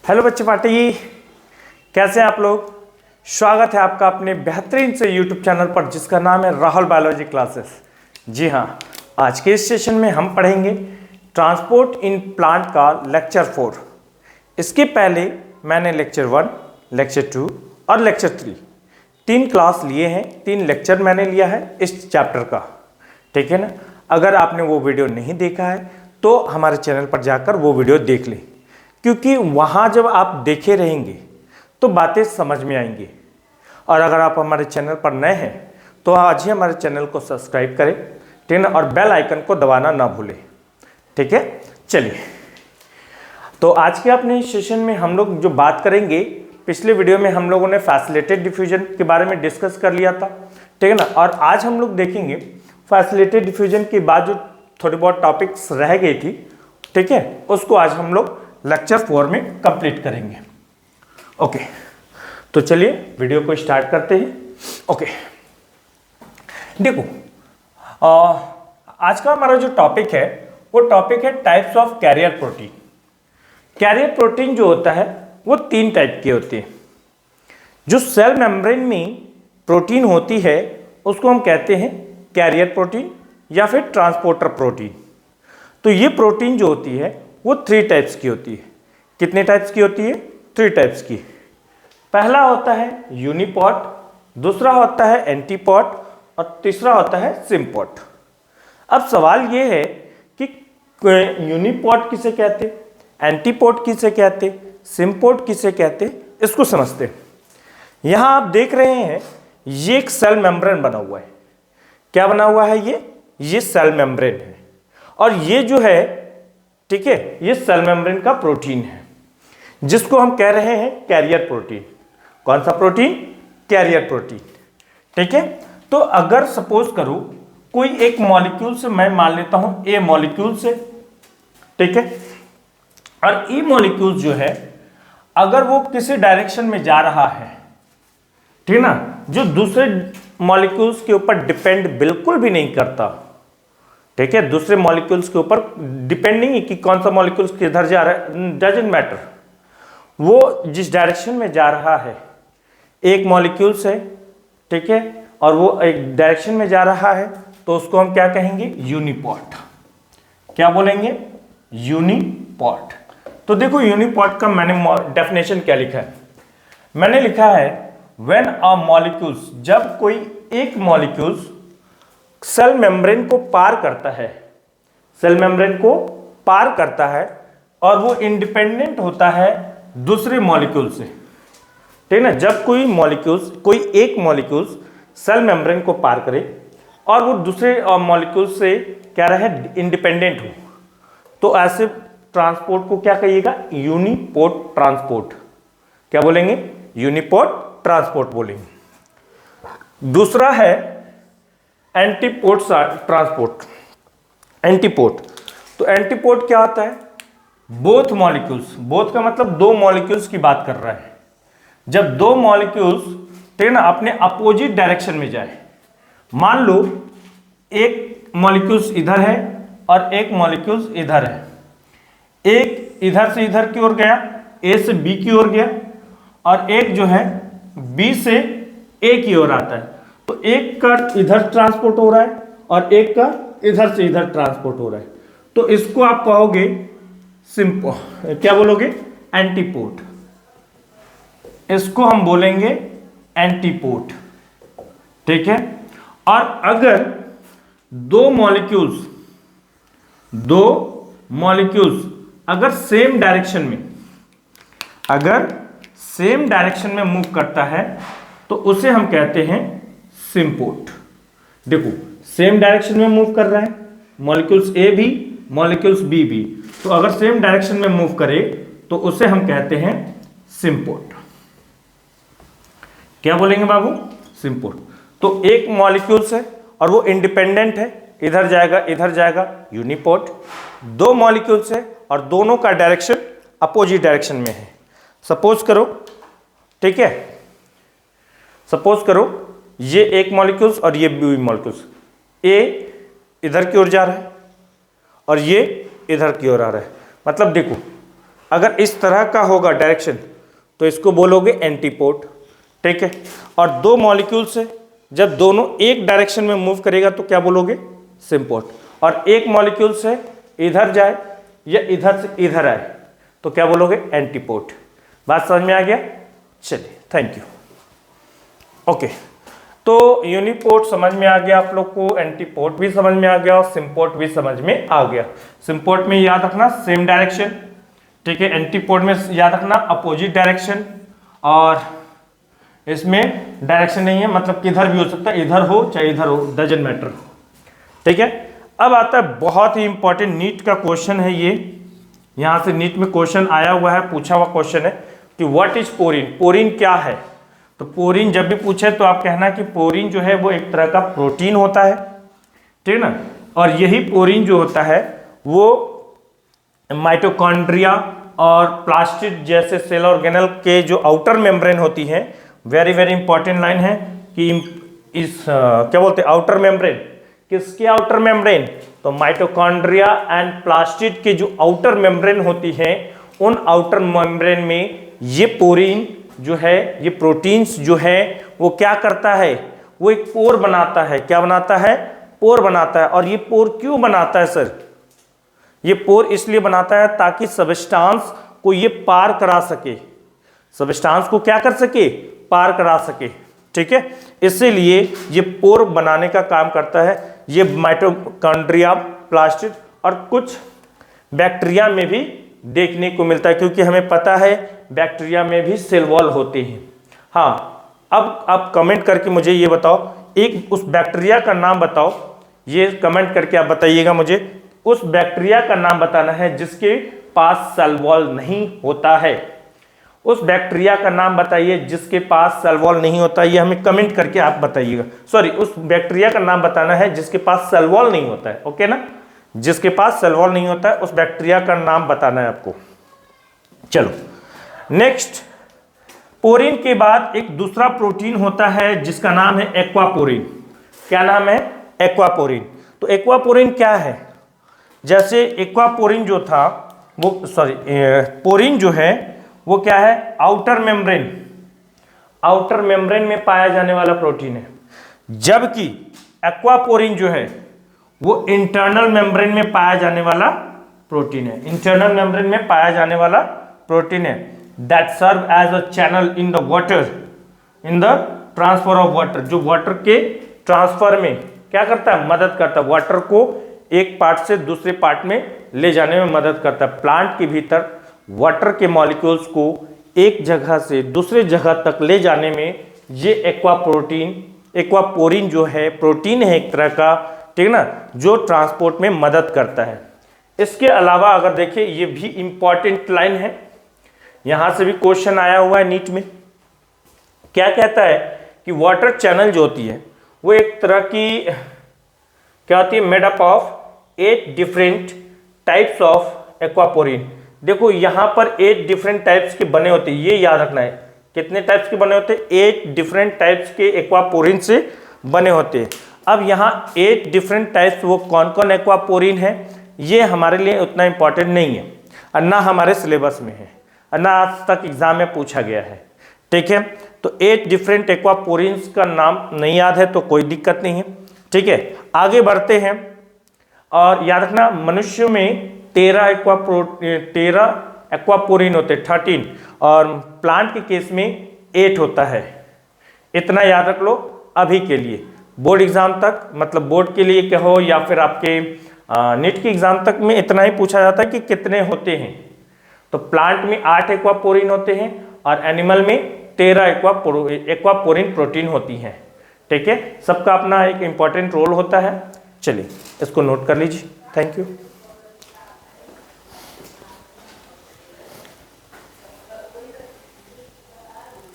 Hello बच्चे party, कैसे हैं आप लोग। स्वागत है आपका अपने बेहतरीन से यूट्यूब चैनल पर जिसका नाम है राहुल बायोलॉजी क्लासेस। जी हाँ, आज के इस सेशन में हम पढ़ेंगे ट्रांसपोर्ट इन प्लांट का लेक्चर 4। इसके पहले मैंने लेक्चर 1, लेक्चर 2 और लेक्चर 3 तीन क्लास लिए हैं, 3 लेक्चर मैंने लिया है इस चैप्टर का, ठीक है ना। अगर आपने वो वीडियो नहीं देखा है तो हमारे चैनल पर जाकर वो वीडियो देख लें, क्योंकि वहाँ जब आप देखे रहेंगे तो बातें समझ में आएंगी। और अगर आप हमारे चैनल पर नए हैं तो आज ही हमारे चैनल को सब्सक्राइब करें, ठीक है, और बेल आइकन को दबाना ना भूलें, ठीक है। चलिए, तो आज के अपने सेशन में हम लोग जो बात करेंगे, पिछले वीडियो में हम लोगों ने फैसिलिटेटेड डिफ्यूजन के बारे में डिस्कस कर लिया था, ठीक है ना। और आज हम लोग देखेंगे फैसिलिटेटेड डिफ्यूजन के बाद जो थोड़ी बहुत टॉपिक्स रह गई थी, ठीक है, उसको आज हम लोग लेक्चर 4 में कंप्लीट करेंगे। ओके, तो चलिए वीडियो को स्टार्ट करते हैं। ओके, देखो, आज का हमारा जो टॉपिक है वो टॉपिक है types of carrier protein. Carrier protein जो होता है वो 3 टाइप के होते हैं। जो सेल मेम्ब्रेन में प्रोटीन होती है उसको हम कहते हैं कैरियर प्रोटीन या फिर ट्रांसपोर्टर प्रोटीन। तो ये प्रोटीन जो होती है वो 3 टाइप्स की होती है। कितने टाइप्स की होती है? 3 टाइप्स की। पहला होता है यूनिपॉट, दूसरा होता है एंटीपॉट और तीसरा होता है सिम्पॉट। अब सवाल ये है कि यूनिपॉट किसे कहते, एंटीपॉट किसे कहते, सिम्पॉट किसे कहते, इसको समझते हैं। यहां आप देख रहे हैं ये एक सेल मेम्ब्रेन बना हुआ है। क्या बना हुआ है? ये सेल मेम्ब्रेन है और ये जो है, ठीक है, ये सेल मेम्ब्रेन का प्रोटीन है जिसको हम कह रहे हैं कैरियर प्रोटीन। कौन सा प्रोटीन? कैरियर प्रोटीन, ठीक है। तो अगर सपोज करो कोई एक मॉलिक्यूल से, मैं मान लेता हूं ए मॉलिक्यूल से, ठीक है, और ई मॉलिक्यूल जो है अगर वो किसी डायरेक्शन में जा रहा है, ठीक है ना, जो दूसरे मॉलिक्यूल्स के ऊपर डिपेंड बिल्कुल भी नहीं करता, ठीक है, दूसरे मॉलिक्यूल्स के ऊपर डिपेंडिंग कि कौन सा मॉलिक्यूल्स किधर जा रहा है, डजंट मैटर, वो जिस डायरेक्शन में जा रहा है, एक मॉलिक्यूल से, ठीक है, और वो एक डायरेक्शन में जा रहा है, तो उसको हम क्या कहेंगे? यूनिपॉट। क्या बोलेंगे? यूनिपॉट। तो देखो यूनिपॉट का मैंने डेफिनेशन क्या लिखा है, मैंने लिखा है व्हेन अ मॉलिक्यूल्स, जब कोई एक मॉलिक्यूल्स सेल मेम्ब्रेन को पार करता है, सेल मेम्ब्रेन को पार करता है और वो इंडिपेंडेंट होता है दूसरे मॉलिक्यूल से, ठीक है ना। जब कोई मॉलिक्यूल्स, कोई एक मॉलिक्यूल्स सेल मेम्ब्रेन को पार करे और वो दूसरे मॉलिक्यूल से क्या रहे, इंडिपेंडेंट हो, तो ऐसे ट्रांसपोर्ट को क्या कहिएगा? Uniport transport. क्या बोलेंगे? यूनिपोर्ट ट्रांसपोर्ट बोलेंगे। दूसरा है एंटीपोर्ट ट्रांसपोर्ट, एंटीपोर्ट। तो एंटीपोर्ट क्या होता है? बोथ मॉलिक्यूल्स, बोथ का मतलब 2 मॉलिक्यूल्स की बात कर रहा है। जब 2 मॉलिक्यूल्स, ठीक है ना, अपने अपोजिट डायरेक्शन में जाए, मान लो एक मॉलिक्यूल्स इधर है और एक मॉलिक्यूल्स इधर है, एक इधर से इधर की ओर गया, ए से बी की ओर गया, और एक जो है बी से ए की ओर आता है, तो एक का इधर ट्रांसपोर्ट हो रहा है और एक का इधर से इधर ट्रांसपोर्ट हो रहा है, तो इसको आप कहोगे क्या बोलोगे? एंटीपोर्ट। इसको हम बोलेंगे एंटीपोर्ट, ठीक है। और अगर दो मॉलिक्यूल्स अगर सेम डायरेक्शन में मूव करता है तो उसे हम कहते हैं सिम्पोर्ट। देखो, सेम डायरेक्शन में मूव कर रहा है मॉलिक्यूल्स ए भी, मॉलिक्यूल्स बी भी, तो अगर सेम डायरेक्शन में मूव करे तो उसे हम कहते हैं सिम्पोर्ट। क्या बोलेंगे बाबू? सिम्पोर्ट। तो एक मॉलिक्यूल्स है और वो इंडिपेंडेंट है, इधर जाएगा, यूनिपोर्ट। 2 मॉलिक्यूल्स है और दोनों का डायरेक्शन अपोजिट डायरेक्शन में है। सपोज करो, ठीक है, सपोज करो ये एक मॉलिक्यूल्स और ये बी मॉलिक्यूल्स, ए इधर की ओर जा रहा है और ये इधर की ओर आ रहा है। मतलब देखो, अगर इस तरह का होगा डायरेक्शन तो इसको बोलोगे एंटीपोड, ठीक है। और दो मॉलिक्यूल से जब दोनों एक डायरेक्शन में मूव करेगा तो क्या बोलोगे, सिम्पोड। और एक मॉलिक्यूल से इधर जाए या इधर से इधर आए तो क्या बोलोगे, एंटीपोड। बात समझ में आ गया? चलिए, थैंक यू। ओके, तो यूनिपोड समझ में आ गया आप लोग को, एंटीपोड भी समझ में आ गया और सिम्पोड भी समझ में आ गया। सिम्पोड में याद रखना सेम डायरेक्शन, ठीक है। एंटीपोड में याद रखना अपोजिट डायरेक्शन, और इसमें डायरेक्शन नहीं है, मतलब किधर भी हो सकता है, इधर हो चाहे इधर हो, डजंट मैटर, ठीक है। अब आता है बहुत ही इंपॉर्टेंट नीट का क्वेश्चन है ये, यहाँ से नीट में क्वेश्चन आया हुआ है, पूछा हुआ क्वेश्चन है कि व्हाट इज पोरीन, पोरीन क्या है। तो पोरीन जब भी पूछे तो आप कहना कि पोरीन जो है वो एक तरह का प्रोटीन होता है, ठीक है ना। और यही पोरीन जो होता है वो माइटोकॉन्ड्रिया और प्लास्टिड जैसे सेल ऑर्गेनल के जो आउटर मेम्ब्रेन होती है, वेरी वेरी इंपॉर्टेंट लाइन है कि इस क्या बोलते हैं आउटर मेम्ब्रेन, किसके आउटर मेम्ब्रेन, तो माइटोकॉन्ड्रिया एंड प्लास्टिड के जो आउटर मेम्ब्रेन होती है उन आउटर मेम्ब्रेन में ये पोरीन जो है, ये प्रोटीन्स जो है वो क्या करता है, वो एक पोर बनाता है। क्या बनाता है, पोर बनाता है। और ये पोर क्यों बनाता है सर, ये पोर इसलिए बनाता है ताकि सबस्टांस को ये पार करा सके, सबस्टांस को क्या कर सके, पार करा सके, ठीक है। इसीलिए ये पोर बनाने का काम करता है। ये माइटोकॉन्ड्रिया, प्लास्टिड और कुछ बैक्टीरिया में भी देखने को मिलता है, क्योंकि हमें पता है बैक्टीरिया में भी सेल वॉल होते हैं। हाँ, अब आप कमेंट करके मुझे ये बताओ, एक उस बैक्टीरिया का नाम बताओ, ये कमेंट करके आप बताइएगा मुझे, उस बैक्टीरिया का नाम बताना है जिसके पास सेल वॉल नहीं होता है। उस बैक्टीरिया का नाम बताइए जिसके पास सेल वॉल नहीं होता, ये हमें कमेंट करके आप बताइएगा। सॉरी, उस बैक्टीरिया का नाम बताना है जिसके पास सेल वॉल नहीं होता है, ओके ना, जिसके पास सेल वॉल नहीं होता है उस बैक्टीरिया का नाम बताना है आपको। चलो नेक्स्ट, पोरीन के बाद एक दूसरा प्रोटीन होता है जिसका नाम है एक्वापोरीन। क्या नाम है, एक्वापोरीन। तो एक्वापोरीन क्या है, जैसे एक्वापोरीन जो था वो पोरीन जो है वो क्या है, आउटर मेम्ब्रेन, आउटर मेम्ब्रेन में पाया जाने वाला प्रोटीन है, जबकि एक्वापोरीन जो है वो इंटरनल मेम्ब्रेन में पाया जाने वाला प्रोटीन है, इंटरनल मेम्ब्रेन में पाया जाने वाला प्रोटीन है। That serve as a channel in the water, in the transfer of water, जो वाटर के ट्रांसफर में क्या करता है, मदद करता है, वाटर को एक पार्ट से दूसरे पार्ट में ले जाने में मदद करता है। प्लांट के भीतर वाटर के मॉलिक्यूल्स को एक जगह से दूसरे जगह तक ले जाने में ये एक्वापोरीन जो है प्रोटीन है एक तरह का, ठीक है ना, जो ट्रांसपोर्ट में मदद करता है। इसके अलावा अगर देखें, ये भी इंपॉर्टेंट लाइन है, यहां से भी क्वेश्चन आया हुआ है नीट में। क्या कहता है कि वाटर चैनल जो होती है वो एक तरह की क्या होती है, made up of 8 different types of aquaporin. देखो यहां पर 8 डिफरेंट टाइप्स के बने होते हैं, ये याद रखना है। कितने टाइप्स के बने होते हैं, 8 डिफरेंट टाइप्स के एक्वापोरीन से बने होते हैं। अब यहाँ 8 डिफरेंट टाइप्स वो कौन कौन एक्वापोरीन है, ये हमारे लिए उतना इंपॉर्टेंट नहीं है और ना हमारे सिलेबस में है और ना आज तक एग्जाम में पूछा गया है, ठीक है। तो 8 डिफरेंट एक्वापोरीन्स का नाम नहीं याद है तो कोई दिक्कत नहीं है, ठीक है। आगे बढ़ते हैं और याद रखना, मनुष्य में 13 एक्वापोरीन होते हैं, 13, और प्लांट के केस में 8 होता है। इतना याद रख लो अभी के लिए, बोर्ड एग्जाम तक, मतलब बोर्ड के लिए कहो या फिर आपके नीट के एग्जाम तक में इतना ही पूछा जाता है कि कितने होते हैं। तो प्लांट में 8 एक्वापोरीन होते हैं और एनिमल में 13 एक्वापोरीन प्रोटीन होती हैं, ठीक है। सबका अपना एक इंपॉर्टेंट रोल होता है। चलिए इसको नोट कर लीजिए, थैंक यू।